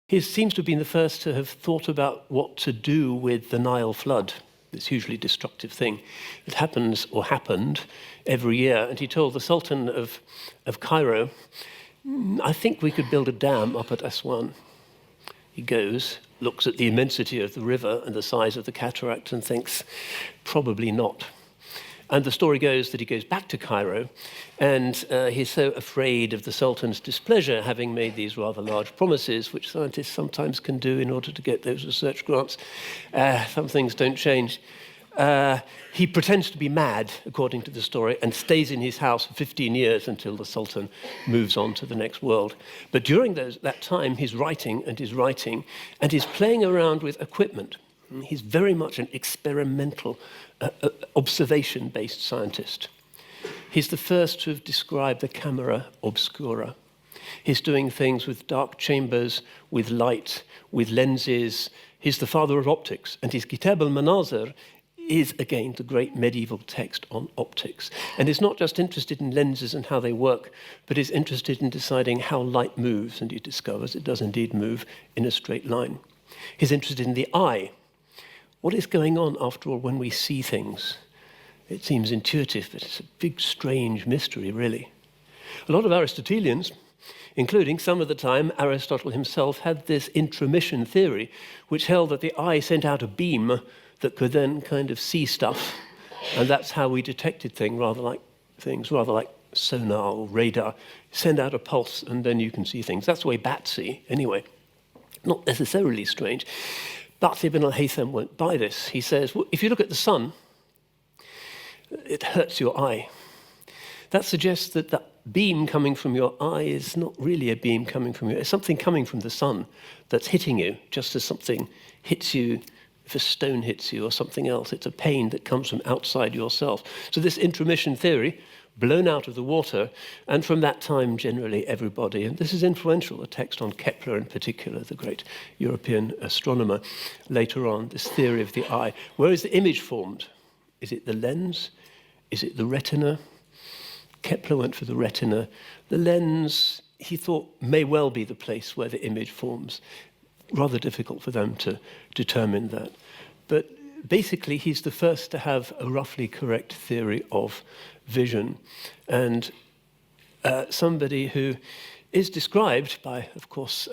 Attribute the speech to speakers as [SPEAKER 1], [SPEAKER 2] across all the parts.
[SPEAKER 1] He seems to have been the first to have thought about what to do with the Nile flood, this hugely destructive thing that happens or happened every year. And he told the Sultan of Cairo, I think we could build a dam up at Aswan. He goes, looks at the immensity of the river and the size of the cataract and thinks, probably not. And the story goes that he goes back to Cairo and he's so afraid of the Sultan's displeasure, having made these rather large promises, which scientists sometimes can do in order to get those research grants. Some things don't change. He pretends to be mad, according to the story, and stays in his house for 15 years until the Sultan moves on to the next world. But during that time, he's writing, and he's playing around with equipment. He's very much an experimental, observation-based scientist. He's the first to have described the camera obscura. He's doing things with dark chambers, with light, with lenses. He's the father of optics, and his Kitab al-Manazir is, again, the great medieval text on optics. And he's not just interested in lenses and how they work, but is interested in deciding how light moves, and he discovers it does indeed move in a straight line. He's interested in the eye. What is going on, after all, when we see things? It seems intuitive, but it's a big, strange mystery, really. A lot of Aristotelians, including some of the time Aristotle himself, had this intromission theory, which held that the eye sent out a beam that could then kind of see stuff, and that's how we detected things, rather like sonar or radar. Send out a pulse, and then you can see things. That's the way bats see, anyway. Not necessarily strange. But Ibn Alkhaitam won't buy this. He says, well, if you look at the sun, it hurts your eye. That suggests that that beam coming from your eye is not really a beam coming from you. It's something coming from the sun that's hitting you, just as something hits you, if a stone hits you or something else. It's a pain that comes from outside yourself. So this intromission theory, blown out of the water, and from that time, generally, everybody, and this is influential, a text on Kepler in particular, the great European astronomer, later on, this theory of the eye. Where is the image formed? Is it the lens? Is it the retina? Kepler went for the retina. The lens, he thought, may well be the place where the image forms. Rather difficult for them to determine that. But basically, he's the first to have a roughly correct theory of vision, and somebody who is described by, of course,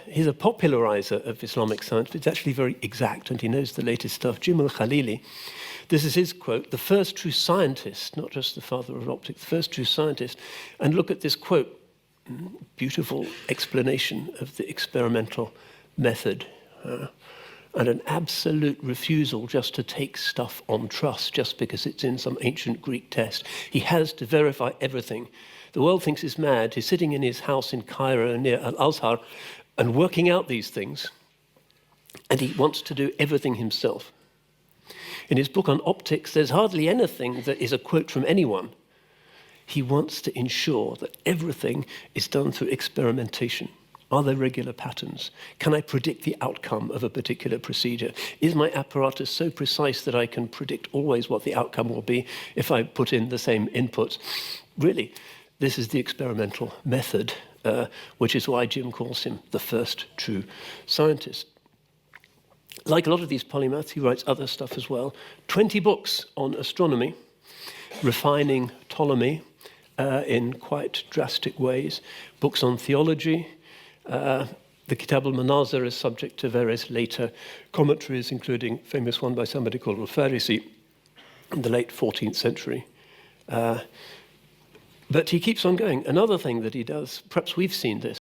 [SPEAKER 1] he's a popularizer of Islamic science, but it's actually very exact, and he knows the latest stuff. Jim al-Khalili, this is his quote, the first true scientist, not just the father of optics, the first true scientist, and look at this quote, beautiful explanation of the experimental method. And an absolute refusal just to take stuff on trust just because it's in some ancient Greek test. He has to verify everything. The world thinks he's mad. He's sitting in his house in Cairo near Al-Azhar and working out these things. And he wants to do everything himself. In his book on optics, there's hardly anything that is a quote from anyone. He wants to ensure that everything is done through experimentation. Are there regular patterns? Can I predict the outcome of a particular procedure? Is my apparatus so precise that I can predict always what the outcome will be if I put in the same inputs? Really, this is the experimental method, which is why Jim calls him the first true scientist. Like a lot of these polymaths, he writes other stuff as well. 20 books on astronomy, refining Ptolemy in quite drastic ways. Books on theology. The Kitab al-Manazir is subject to various later commentaries, including a famous one by somebody called al-Farisi in the late 14th century. But he keeps on going. Another thing that he does, perhaps we've seen this,